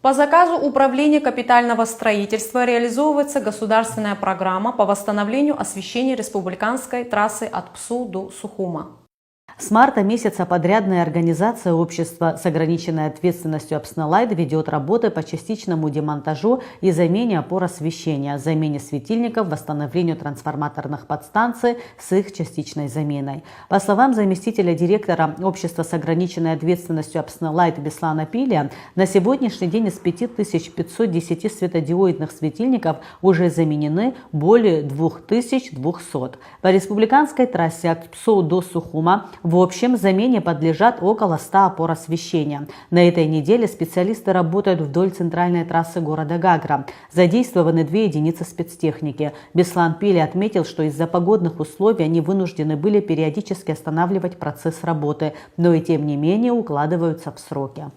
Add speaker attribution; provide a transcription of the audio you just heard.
Speaker 1: По заказу Управления капитального строительства реализовывается государственная программа по восстановлению освещения республиканской трассы от ПСУ до Сухума.
Speaker 2: С марта месяца подрядная организация общества с ограниченной ответственностью «Апснолайт» ведет работы по частичному демонтажу и замене опор освещения, замене светильников, восстановлению трансформаторных подстанций с их частичной заменой. По словам заместителя директора общества с ограниченной ответственностью «Апснолайт» Беслана Пилия, на сегодняшний день из 5510 светодиодных светильников уже заменены более 2200. По республиканской трассе от ПСУ до Сухума в общем замене подлежат около 100 опор освещения. На этой неделе специалисты работают вдоль центральной трассы города Гагра. Задействованы 2 единицы спецтехники. Беслан Пили отметил, что из-за погодных условий они вынуждены были периодически останавливать процесс работы, но и тем не менее укладываются в сроки.